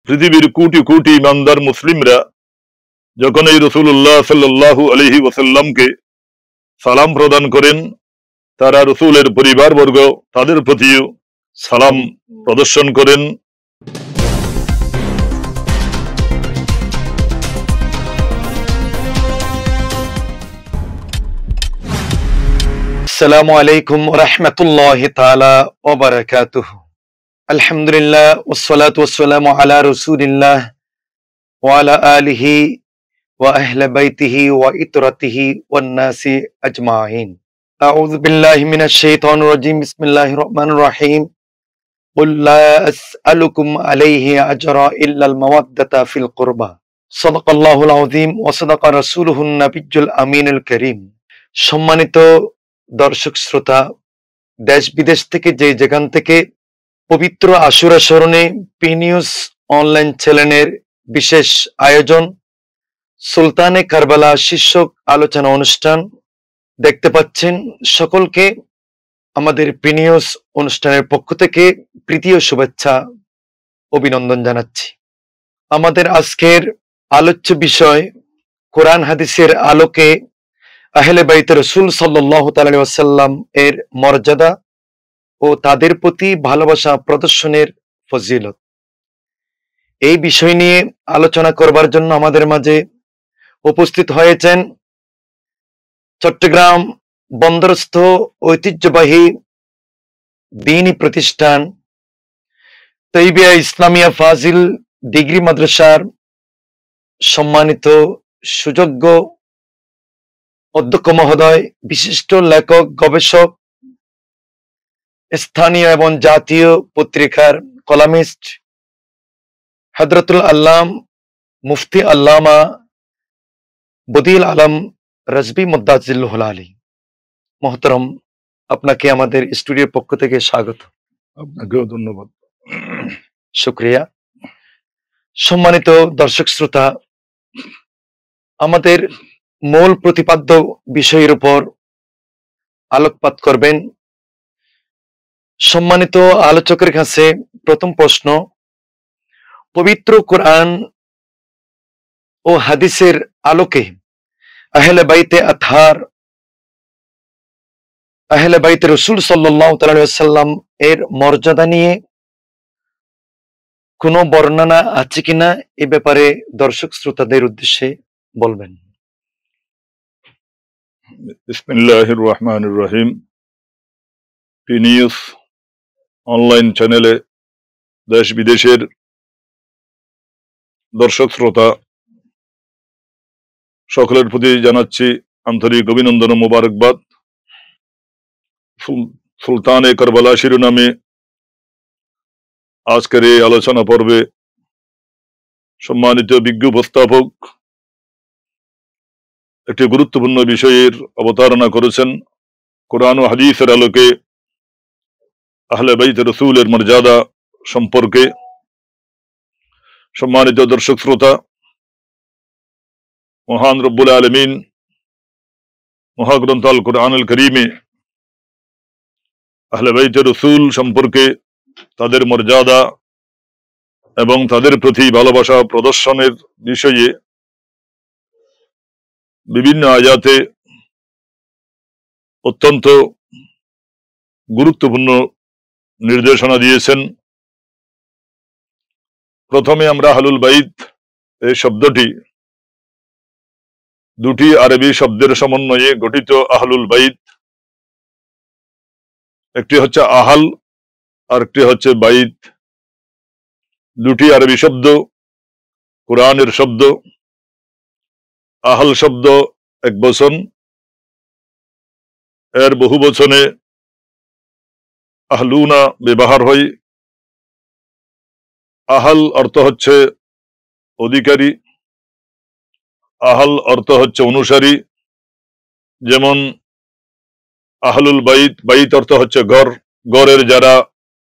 পৃথিবীর কোটি কোটি ইমানদার মুসলিমরা যখন এই রাসূলুল্লাহ সাল্লাল্লাহু আলাইহি ওয়াসাল্লামকে সালাম প্রদান করেন, তারা রাসূলের পরিবারবর্গ তাদের প্রতিও সালাম প্রদর্শন করেন। আসসালামু আলাইকুম ওয়া রাহমাতুল্লাহি তাআলা ওয়া বারাকাতুহু। আলহামদুলিল্লাহ ওয়াসসালাতু ওয়াসসালামু আলা রাসূলিল্লাহ ওয়া আলা আলিহি ওয়া আহলি বাইতিহি ওয়া ইতরাতিহি ওয়ান নাসি আজমাইন। আউযু বিল্লাহি মিনাশ শাইতানির রাজীম। বিসমিল্লাহির রহমানির রহিম। কুল লা আসআলুকুম আলাইহি আজরা ইল্লাল মাওয়াদ্দাতা ফিল কুরবা। সাদাকাল্লাহুল আযীম ওয়া সাদাকা রাসূলুহুন নাবিয়্যুল আমিনুল কারীম। সম্মানিত দর্শক শ্রোতা, দেশ বিদেশ থেকে যেখান থেকে পবিত্র আশুরা স্মরণে পি নিউজ অনলাইন চ্যানেলের বিশেষ আয়োজন সুলতানে কারবালা শীর্ষক আলোচনা অনুষ্ঠান দেখতে পাচ্ছেন, সকলকে আমাদের পি নিউজ অনুষ্ঠানের পক্ষ থেকে প্রীতি ও শুভেচ্ছা অভিনন্দন জানাচ্ছি। আমাদের আজকের আলোচ্য বিষয় কোরআন হাদিসের আলোকে আহলে বাইতে রাসূল সাল্লাল্লাহু তাআলা আলাইহি ওয়াসাল্লাম এর মর্যাদা ও তাদের প্রতি ভালোবাসা প্রদর্শনের ফজিলত। এই বিষয় নিয়ে আলোচনা করবার জন্য আমাদের মাঝে উপস্থিত হয়েছেন চট্টগ্রাম বন্দরস্থ ঐতিহ্যবাহী দ্বীনী প্রতিষ্ঠান তৈবিয়া ইসলামিয়া ফাজিল ডিগ্রি মাদ্রাসার সম্মানিত সুযোগ্য অধ্যক্ষ মহোদয়, বিশিষ্ট লেখক, গবেষক, স্থানীয় এবং জাতীয় পত্রিকার কলামিস্ট হযরতুল আল্লাম মুফতি আল্লামা বদিউল আলম রাজবী মুদ্দাজিল্লুহুল আলী মোহতরম, আপনাকে আমাদের স্টুডিওর পক্ষ থেকে স্বাগত। আপনাকেও ধন্যবাদ। শুকরিয়া। সম্মানিত দর্শক শ্রোতা, আমাদের মূল প্রতিপাদ্য বিষয়ের উপর আলোকপাত করবেন সম্মানিত আলোচকের কাছে প্রথম প্রশ্ন, পবিত্র কোরআন ও হাদিসের আলোকে আহলে বাইতে আতহার, আহলে বাইতে রাসূল সাল্লাল্লাহু তাআলা আলাইহি ওয়াসাল্লাম এর মর্যাদা নিয়ে কোনো বর্ণনা আছে কিনা এ ব্যাপারে দর্শক শ্রোতাদের উদ্দেশ্যে বলবেন। বিসমিল্লাহির রহমানির রহিম। পি নিউজ অনলাইন চ্যানেলে দেশ বিদেশের দর্শক শ্রোতা সকলের প্রতি জানাচ্ছি আন্তরিক অভিনন্দন ও মোবারকবাদ। সুলতানে কারবালা শিরোনামে আজকের এই আলোচনা পর্বে সম্মানিত বিজ্ঞ উপস্থাপক একটি গুরুত্বপূর্ণ বিষয়ের অবতারণা করেছেন। কোরআন ও হাদিসের আলোকে আহলে বাইতে রাসূলের মর্যাদা সম্পর্কে। সম্মানিত দর্শক শ্রোতা, মহান রব্বুল আলামিন মহাগ্রন্থ আল কোরআনুল কারীমে আহলে বাইতে রাসূল সম্পর্কে, তাদের মর্যাদা এবং তাদের প্রতি ভালোবাসা প্রদর্শনের বিষয়ে বিভিন্ন আয়াতে অত্যন্ত গুরুত্বপূর্ণ নির্দেশনা দিয়েছেন। প্রথমে আমরা আহলুল বাইত এই শব্দটি দুটি আরবি শব্দের সমন্বয়ে গঠিত। আহলুল বাইত, একটি হচ্ছে আহাল আর একটি হচ্ছে বাইত। দুটি আরবি শব্দ, কোরআনের শব্দ। আহাল শব্দ এক বচন, এর বহু বচনে আহলুনা ব্যবহার হয়। আহাল অর্থ হচ্ছে অধিকারী, আহাল অর্থ হচ্ছে অনুসারী। যেমন আহলুল বাইত, বাইত অর্থ হচ্ছে ঘর, ঘরের যারা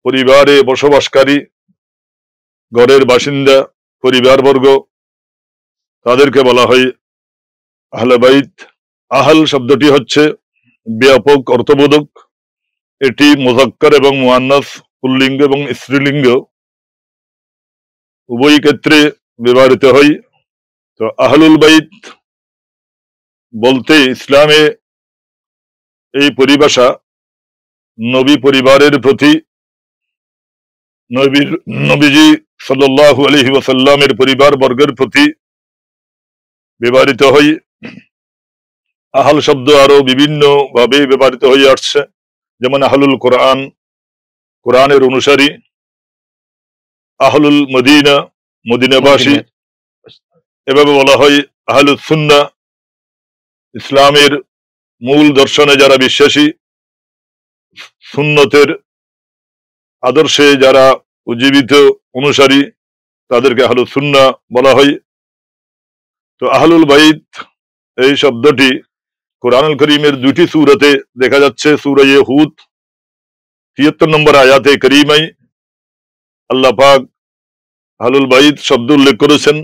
পরিবারে বসবাসকারী, ঘরের বাসিন্দা, পরিবারবর্গ, তাদেরকে বলা হয় আহলে বাইত। আহাল শব্দটি হচ্ছে ব্যাপক অর্থবোধক। এটি মুযাক্কার এবং মুআন্নাস, পুল্লিঙ্গ এবং স্ত্রীলিঙ্গ উভয় ক্ষেত্রে ব্যবহৃত হয়। তো আহলুল বাইত বলতে ইসলামে এই পরিভাষা নবী পরিবারের প্রতি, নবীজি সাল্লাল্লাহু আলাইহি ওয়াসাল্লামের পরিবার বর্গের প্রতি ব্যবহৃত হয়। আহল শব্দ আরো বিভিন্ন ভাবে ব্যবহৃত হয়ে আসছে, যেমন আহলুল কোরআন, কোরআনের অনুসারী; আহলুল মদিনা, মদিনাবাসী; এভাবে বলা হয় আহলুস সুন্নাহ, ইসলামের মূল দর্শনে যারা বিশ্বাসী, সুন্নতের আদর্শে যারা উজ্জীবিত অনুসারী, তাদেরকে আহলুস সুন্নাহ বলা হয়। তো আহলুল বাইত এই শব্দটি কোরআনুল কারীমের দুটি সূরাতে দেখা যাচ্ছে। সূরা হুদ ৭৩ নম্বর আয়াতে কারীমায় আল্লাহ পাক আহলুল বাইত শব্দ উল্লেখ করেছেন।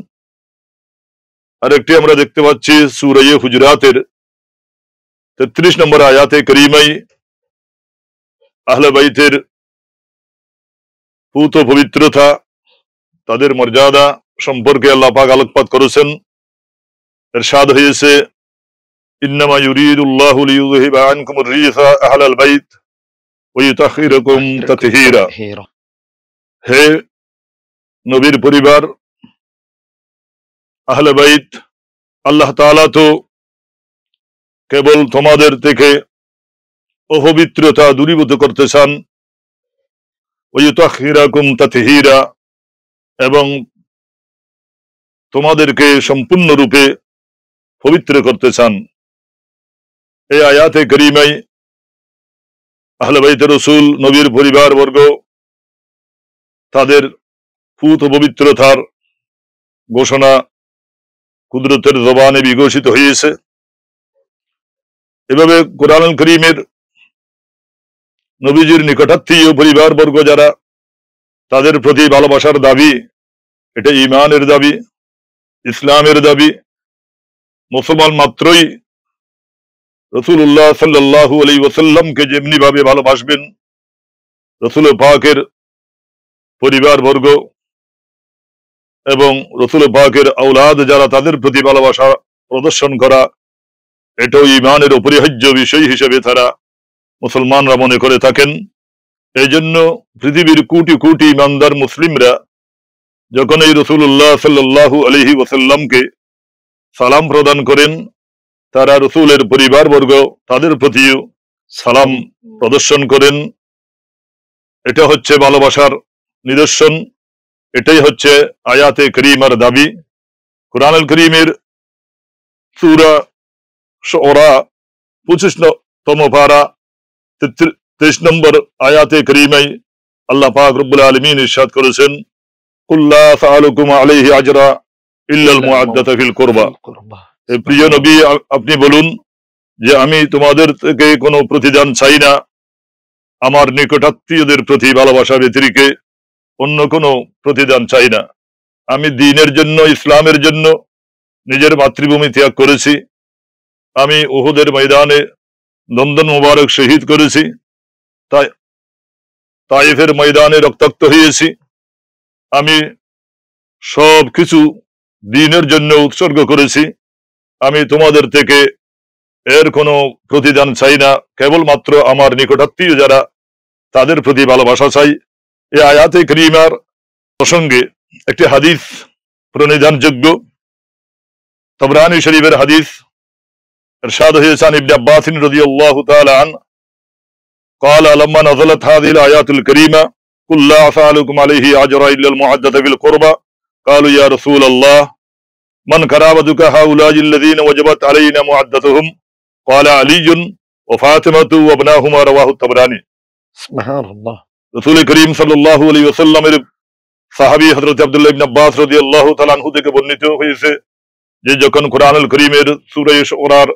আরেকটি আমরা দেখতে পাচ্ছি সূরা হুজুরাতের ৩৩ নম্বর আয়াতে কারীমায় আহলে বাইতের পূত পবিত্রতা, তাদের মর্যাদা সম্পর্কে আল্লাহ পাক আলোকপাত করেছেন। ইরশাদ হয়েছে, ইন্নামা ইউরিদুল্লাহু লিইয়ুযহিবা আনকুমুর রিজসা আহলাল বাইত ওয়া ইউতাহহিরাকুম তাতহীরা। হে নবীর পরিবার, আহলে বাইত, আল্লাহ তাআলা তো কেবল তোমাদের থেকে অপবিত্রতা দূরীভূত করতে চান, ওয়া ইউতাহহিরাকুম তাতহীরা, এবং তোমাদেরকে সম্পূর্ণরূপে পবিত্র করতে চান। এই আয়াতে কারীমায় আহলে বাইতের রাসূল, নবীর পরিবার বর্গ, তাদের পূত পবিত্রতার ঘোষণা কুদরতের জবানে বিঘোষিত হয়েছে। এভাবে কোরআনুল কারীমের নবীজির নিকটাত্মীয় পরিবার বর্গ যারা, তাদের প্রতি ভালোবাসার দাবি, এটা ঈমানের দাবি, ইসলামের দাবি। মুসলমান মাত্রই রাসূলুল্লাহ সাল্লাল্লাহু আলাইহি ওয়াসাল্লামকে যেমনি ভাবে ভালোবাসবেন, রাসূল পাকের পরিবার বর্গ এবং রাসূল পাকের আওলাদ যারা, তাদের প্রতি ভালোবাসা প্রদর্শন করা, এটাও ঈমানের অপরিহার্য বিষয় হিসেবে তারা মুসলমানরা মনে করে থাকেন। এই জন্য পৃথিবীর কোটি কোটি ইমানদার মুসলিমরা যখন এই রাসূলুল্লাহ সাল্লাল্লাহু আলাইহি ওয়াসাল্লামকে সালাম প্রদান করেন, তারা রাসূলের পরিবার বর্গ তাদের প্রতিও সালাম প্রদর্শন করেন। এটা হচ্ছে ভালোবাসার নিদর্শন, এটাই হচ্ছে আয়াতে কারীমার দাবি। কোরআনুল কারীমের সূরা শুআরা 25তম পারা 23 নম্বর আয়াতে কারীমায় আল্লাহ পাক রব্বুল আলামিন ইরশাদ করেছেন, কুল লা আসালুকুম আলাইহি আজরা ইল্লাল মুআদ্দাতা ফিল কুরবা। প্রিয় নবী, আপনি বলুন যে আমি তোমাদের থেকে কোনো প্রতিদান চাই না, আমার নিকটাত্মীয়দের প্রতি ভালোবাসা ব্যতিরিক্ত অন্য কোনো প্রতিদান চাই না। আমি দ্বীনের জন্য, ইসলামের জন্য নিজের মাতৃভূমি ত্যাগ করেছি। আমি উহুদের ময়দানে দন্দন মুবারক শহীদ করেছি, তাইফের ময়দানে রক্তাক্ত হয়েছি। আমি সব কিছু দ্বীনের জন্য উৎসর্গ করেছি। আমি তোমাদের থেকে এর কোনো প্রতিদান চাই না, কেবলমাত্র আমার নিকটাত্মীয় যারা, তাদের প্রতি ভালোবাসা চাই। এই আয়াতে কারীমার প্রসঙ্গে একটি হাদিস প্রণিধানযোগ্য। তাবরানী শরীফের হাদিস। ইরশাদ হয়েছে, আন ইবনে আব্বাস রাদিয়াল্লাহু তাআলা আনহু قال لما نزلت هذه الآيات الكريمة قل لا أسألكم عليه أجرا إلا المودة في القربى قالوا يا رسول الله من قرابتك هؤلاء الذين وجبت علينا مودتهم قال علي وفاطمة وابناهما رواه الطبراني। সুবহানাল্লাহ। রাসূল করিম সাল্লাল্লাহু আলাইহি ওয়াসাল্লামের সাহাবী হযরত আব্দুল্লাহ ইবনে আব্বাস রাদিয়াল্লাহু তাআলা আনহু থেকে বর্ণিত হয়েছে যে যখন কোরআনুল কারীমের সূরা শুআরার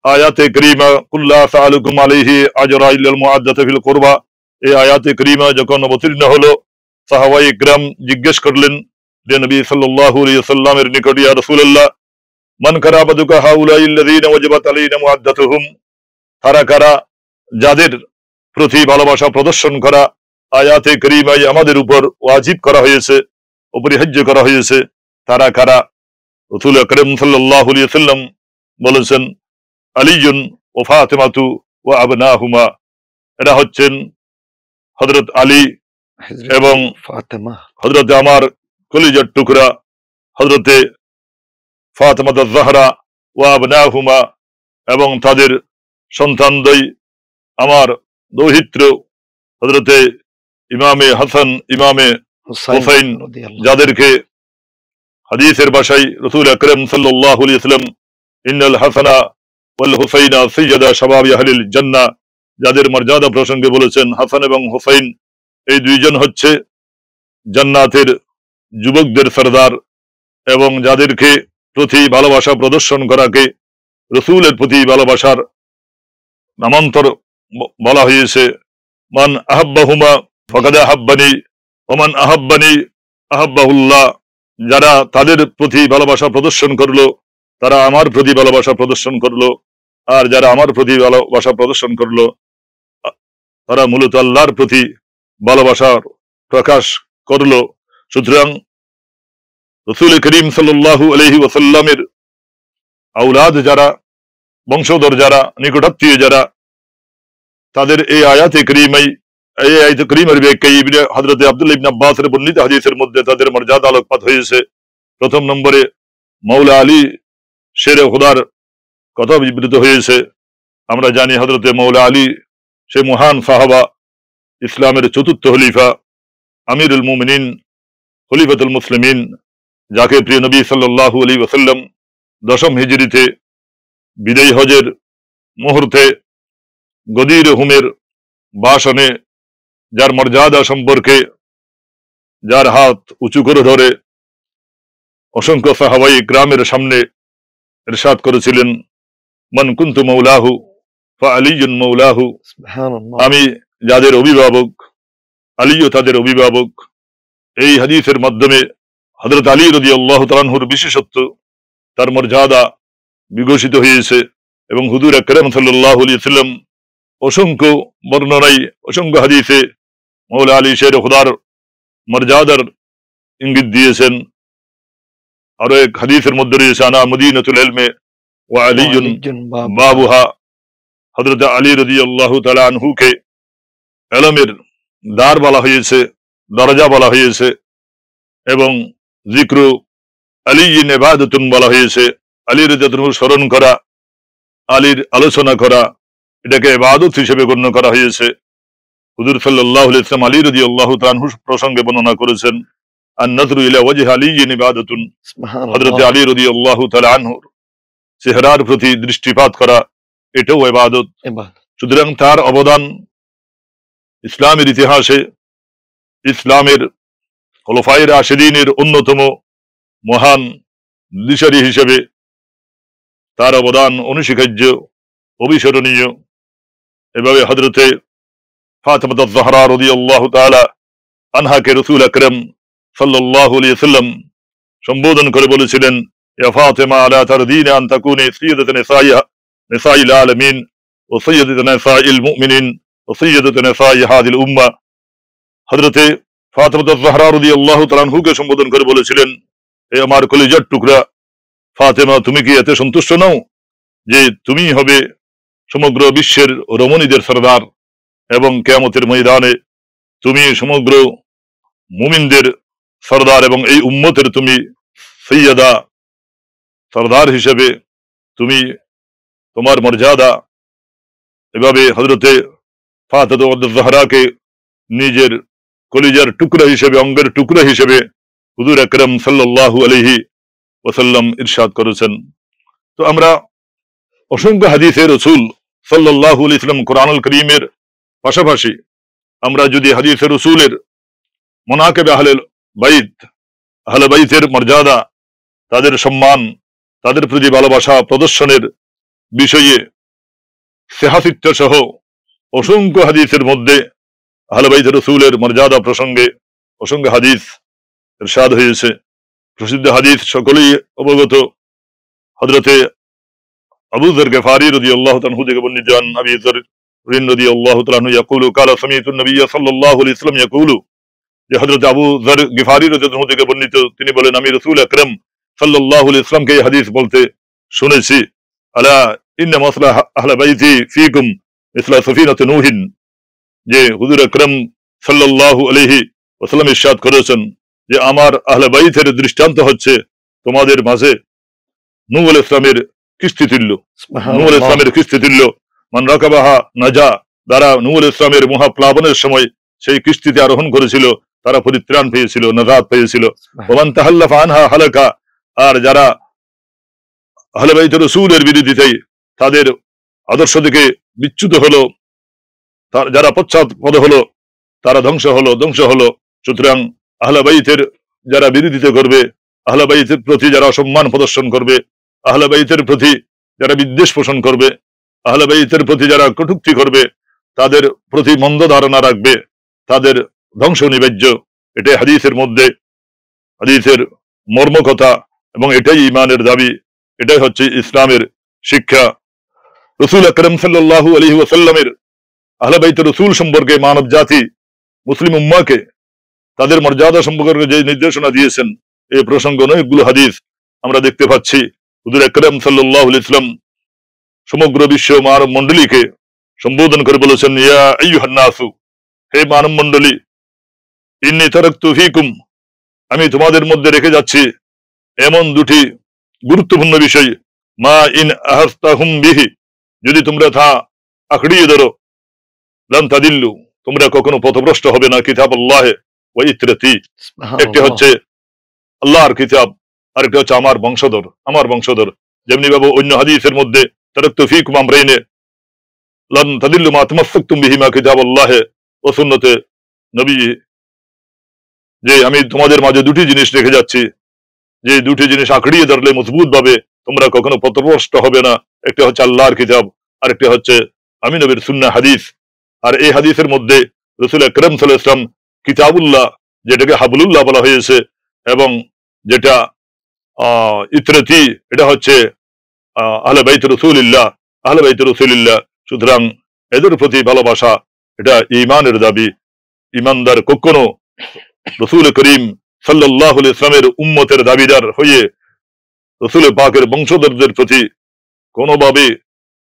আয়াতে কারীমা কুল লা আসালুকুম আলাইহি আজরা ইল্লাল মুআদ্দাতা ফিল কুরবা, এই আয়াতে কারীমা যখন অবতীর্ণ হলো, সাহাবায়ে ইকরাম জিজ্ঞেস করলেন যে নবী সাল্লাল্লাহু আলাইহি ওয়াসাল্লামের নিকট, ইয়া রাসূলুল্লাহ, মান কারাবাতুকা হাউলাই আল্লাযীনা ওয়াজিবাত আলাইনা মুআদ্দাতুহুম, তারা কারা যাদের প্রতি ভালোবাসা প্রদর্শন করা আয়াতে কারীমায় আমাদের উপর ওয়াজিব করা হয়েছে। অপরিহার্য করা হয়েছে। তারা কারা? রাসূল আকরাম সাল্লাল্লাহু আলাইহি ওয়াসাল্লাম বলেছেন, আলীউন ও ফাতেমাতু ওয়া আবনাহুমা, এরা হচ্ছেন হযরত আলী এবং ফাতেমা, হযরতে আমার কলিজার টুকরা হযরতে ফাতেমা আয-জাহরা ওয়া আবনাহুমা, এবং তাদের সন্তানদ্বয় আমার দৌহিত্র হযরতে ইমামে হাসান ইমামে হুসাইন, যাদেরকে হাদিসের ভাষায় রাসূল আকরাম সাল্লাল্লাহু আলাইহি ওয়াসাল্লাম ইন্নাল হাসানা ওয়াল হুসাইনা সাইয়্যিদা শাবাবি আহলিল জান্নাহ, যাদের মর্যাদা প্রসঙ্গে বলেছেন হাসান এবং হুসাইন এই দুইজন হচ্ছে জান্নাতের যুবকদের সরদার, এবং যাদেরকে প্রতি ভালোবাসা প্রদর্শন করাকে রাসূলের প্রতি ভালোবাসার নামান্তর বলা হয়েছে। মান আহাব্বাহুমা ফাকাদ আহাব্বানি ওয়া মান আহাব্বানি আহাব্বাহুল্লাহ, যারা তাদের প্রতি ভালোবাসা প্রদর্শন করলো তারা আমার প্রতি ভালোবাসা প্রদর্শন করলো, আর যারা আমার প্রতি ভালোবাসা প্রদর্শন করলো তারা মূলত আল্লাহর প্রতি ভালোবাসার প্রকাশ করলো। সুতরাং রাসূল করিম সাল্লাল্লাহু আলাইহি ওয়াসাল্লামের আওলাদ যারা, বংশধর যারা, নিকটাত্মীয় যারা, তাদের এই আয়াতে করিমের ব্যাখ্যায় হযরত আব্দুল্লাহ ইবনে আব্বাসের বর্ণিত হাদিসের মধ্যে তাদের মর্যাদা আলোকপাত হয়েছে। প্রথম নম্বরে মাওলা আলী শেরে খুদার কথা বিবৃত হয়েছে। আমরা জানি হযরতে মাওলা আলী সে মহান সাহাবা, ইসলামের চতুর্থ খলিফা, আমিরুল মুমিনিন, খলিফাতুল মুসলিমিন, যাকে প্রিয় নবী সাল্লাল্লাহু আলাইহি ওয়াসাল্লাম দশম হিজরিতে বিদায়ী হজের মুহূর্তে গদির হুমের ভাষণে যার মর্যাদা সম্পর্কে, যার হাত উঁচু করে ধরে অসংখ্য সাহাবাই ইকরামের সামনে ইরশাদ করেছিলেন, মান কুনতু মাওলাহু ফাআলিয়ুন মাওলাহু, সুবহানাল্লাহ, আমি যাদের অভিভাবক আলীও তাদের অভিভাবক। এই হাদিসের মাধ্যমে হযরত আলী রাদিয়াল্লাহু তাআলা আনহুর বিশেষত্ব, তার মর্যাদা বিকশিত হয়েছে, এবং হুজুর আকরাম সাল্লাল্লাহু আলাইহি ওয়াসাল্লাম অসংখ্য বর্ণনায়, অসংখ্য হাদিসে মাওলা আলী শের খুদার মর্যাদার ইঙ্গিত দিয়েছেন। আরো এক হাদিসের মধ্যে রয়েছে, আনা মদিনাতুল ইলমে ওয়া আলীউন বাবুহা, হযরত আলী রাদিয়াল্লাহু তাআলা আনহুকে ইলমের দ্বার বলা হয়েছে, দরজা বলা হয়েছে, এবং যিকরু আলীইন ইবাদাতুন বলা হয়েছে। আলী রাদিয়াল্লাহু আনহু স্মরণ করা, আলীর আলোচনা করা, এটাকে ইবাদত হিসেবে গণ্য করা হয়েছে। হুজুর সাল্লাল্লাহু আলাইহি ওয়াসাল্লাম আলী রাদিয়াল্লাহু তাআলা আনহু প্রসঙ্গে বর্ণনা করেছেন, আন নাযরু ইলা ওয়াজহি আলীইন ইবাদাতুন, হযরত আলী রাদিয়াল্লাহু তাআলা আনহুর চেহারার প্রতি দৃষ্টিপাত করা এটাও ইবাদত। সুতরাং তার অবদান ইসলামের ইতিহাসে, ইসলামের খোলাফায়ে রাশিদিনের অন্যতম মহান দিশারি হিসেবে তার অবদান অনস্বীকার্য, অবিস্মরণীয়। এভাবে হযরতে ফাতেমা আয-জাহরা রাদিয়াল্লাহু তাআলা আনহাকে রাসূল আকরাম সাল্লাল্লাহু আলাইহি ওয়াসাল্লাম সম্বোধন করে বলেছিলেন, ইয়া ফাতেমা আলা তারদিনা আন তাকুনি সাইয়্যিদাতুন নিসাইল আলামিন ওয়া সাইয়্যিদাতুন নিসাইল মুমিনিন ওয়া সাইয়্যিদাতুন নিসাই হাযিল উম্মাহ। হযরতে ফাতেমা আয-জাহরা রাদিয়াল্লাহু তাআলা আনহুকে সম্বোধন করে বলেছিলেন, হে আমার কলিজার টুকরা ফাতেমা, তুমি কি এতে সন্তুষ্ট নও যে তুমি হবে সমগ্র বিশ্বের রমণীদের সরদার, এবং কিয়ামতের ময়দানে তুমি সমগ্র মুমিনদের সরদার, এবং এই উম্মতের তুমি সৈয়দা, সরদার হিসেবে তুমি তোমার মর্যাদা। এভাবে হযরতে ফাতেমা আয-জাহরাকে নিজের কলিজার টুকরা হিসেবে, অঙ্গের টুকরা হিসেবে হুজুর আকরাম সাল্লাল্লাহু আলাইহি ওয়াসাল্লাম ইরশাদ করেছেন। তো আমরা অসংখ্য হাদিসে রাসূল সাল্লাল্লাহু আলাইহি ওয়াসাল্লাম কোরআনুল কারীমের পাশাপাশি আমরা যদি হাদিসে রাসূলের মুনাকিব আহলে বাইতের মর্যাদা, তাদের সম্মান, তাদের প্রতি ভালোবাসা প্রদর্শনের বিষয়ে সিহাসিত্য সহ অসংখ্য হাদিসের মধ্যে আহলে বাইতের রাসূলের মর্যাদা প্রসঙ্গে অসংখ্য হাদিস ইরশাদ হয়েছে। প্রসিদ্ধ হাদিস সকলেই অবগত, হযরতে আবু যর গফারি রাদিয়াল্লাহু তাআলা আনহু থেকে বর্ণিত, আবি যর রাদিয়াল্লাহু তাআলা আনহু ইয়াকুলু, ক্বালা সামি'তু আন-নবিয়্য সাল্লাল্লাহু আলাইহি ওয়াসাল্লাম ইয়াকুলু, যে হযরত আবু যর গিফারি রাদিয়াল্লাহু থেকে বর্ণিত, তিনি বলেন, আমি রাসূল আকরাম সাল্লাল্লাহু আলাইহি ওয়াসাল্লামকে এই হাদিস বলতে শুনেছি, আলা ইন্না মাসলাহ আহলে বাইতি ফীকুম মিসলা সাফিনাত নূহিন, যে হুজুর আকরাম সাল্লাল্লাহু আলাইহি ওয়াসাল্লাম ইরশাদ করেছেন যে আমার আহলে বাইতের দৃষ্টান্ত হচ্ছে তোমাদের মাঝে নূহ আলাইহিস সালামের কিস্তি তুল্য। নূহ আলাইহিস সালামের কিস্তি তুল্য, মান রাকাবাহা নাজা, যারা নূহ আলাইহিস সালামের মহাপ্লাবনের সময় সেই কিস্তিতে আরোহণ করেছিল তারা পরিত্রাণ পেয়েছিল, নাজাত পেয়েছিল। ওমান তাহাল্লাফা আনহা হালাকা, আর যারা আহলে বাইত রাসূলের বিরোধিতায় তাদের আদর্শ থেকে বিচ্যুত হলো, যারা পশ্চাৎপদ হলো, তারা ধ্বংস হলো। সুতরাং আহলে বাইতের যারা বিরোধিতা করবে, আহলে বাইতের প্রতি যারা অসম্মান প্রদর্শন করবে, আহলে বাইতের প্রতি যারা বিদ্বেষ পোষণ করবে, আহলে বাইতের প্রতি যারা কটূক্তি করবে, তাদের প্রতি মন্দ ধারণা রাখবে, তাদের ধ্বংস নিবেজ্য। এটাই হাদিসের মধ্যে, হাদিসের মর্মকথা, এবং এটাই ঈমানের দাবি, এটাই হচ্ছে ইসলামের শিক্ষা। রাসূল আকরাম সাল্লাল্লাহু আলাইহি ওয়াসাল্লামের আহলে বাইত রাসূল সম্পর্কে মানব জাতি, মুসলিম উম্মাহকে তাদের মর্যাদা সম্পর্কে যে নির্দেশনা দিয়েছেন, এই প্রসঙ্গে অনেকগুলো হাদিস আমরা দেখতে পাচ্ছি। হুজুর আকরাম সাল্লাল্লাহু আলাইহি ওয়াসাল্লাম সমগ্র বিশ্ব মানব মণ্ডলীকে সম্বোধন করে বলেছেন, ইয়া আইয়ুহান নাসু, হে মানব মণ্ডলী, ইন্নী তারাকতু ফীকুম, আমি তোমাদের মধ্যে রেখে যাচ্ছি এমন দুটি গুরুত্বপূর্ণ বিষয়, মা ইন আহাস্তাহুম বিহি, যদি তোমরা তা আঁকড়িয়ে ধরো, লান তাদিল্লু, তোমরা কখনো পথভ্রষ্ট হবে না, কিতাব আল্লাহ ওয়া ইত্রাতি, একটি হচ্ছে আল্লাহর কিতাব, আর একটা হচ্ছে আমার বংশধর। যেমনি ভাবে অন্য হাদিসের মধ্যে তারাকতু ফীকুম আমরাইনে লান তাদিল্লু মা তামাসসাকতুম বিহিমা, কিতাব আল্লাহ ওয়া সুন্নতে নবী, যে আমি তোমাদের মাঝে দুটি জিনিস রেখে যাচ্ছি, যে দুটি জিনিস আঁকড়িয়ে ধরলে মজবুত ভাবে তোমরা কখনো পথভ্রষ্ট হবে না। একটা হচ্ছে আল্লাহর কিতাব, আর একটা হচ্ছে আমি নবীর সুন্নাহ হাদিস। আর এই হাদিসের মধ্যে রাসূল আকরাম সাল্লাল্লাহু আলাইহি ওয়াসাল্লাম কিতাবুল্লাহ, যেটাকে হাবলুল্লাহ বলা হয়েছে, এবং যেটা ইত্রাতি, এটা হচ্ছে আহলে বাইত রাসূলিল্লাহ। সুতরাং এদের প্রতি ভালোবাসা, এটা ঈমানের দাবি। ঈমানদার কখনো রাসূল করিম সাল্লাল্লাহু আলাইহি ওয়াসাল্লামের উম্মতের দাবিদার হয়ে রাসূল পাকের বংশধরদের প্রতি কোনোভাবে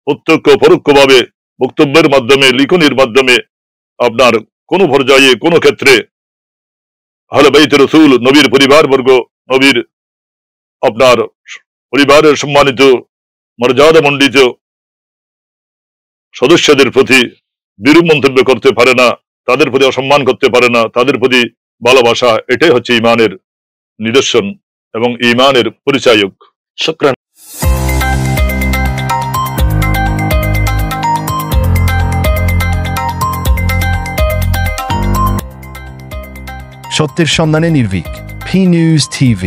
প্রত্যক্ষ পরোক্ষভাবে বক্তব্যের মাধ্যমে, লিখনির মাধ্যমে, আপনার কোন পর্যায়ে কোন ক্ষেত্রে আহলে বাইত রাসূল, নবীর পরিবারবর্গ, নবীর আপনার পরিবারের সম্মানিত মর্যাদা মণ্ডিত সদস্যদের প্রতি বিরূপ মন্তব্য করতে পারে না, তাদের প্রতি অসম্মান করতে পারে না, তাদের প্রতি ভালোবাসা, এটাই হচ্ছে ঈমানের নিদর্শন এবং ঈমানের পরিচায়ক। শুকরান। সত্যের সন্ধানে নির্ভীক, P News TV।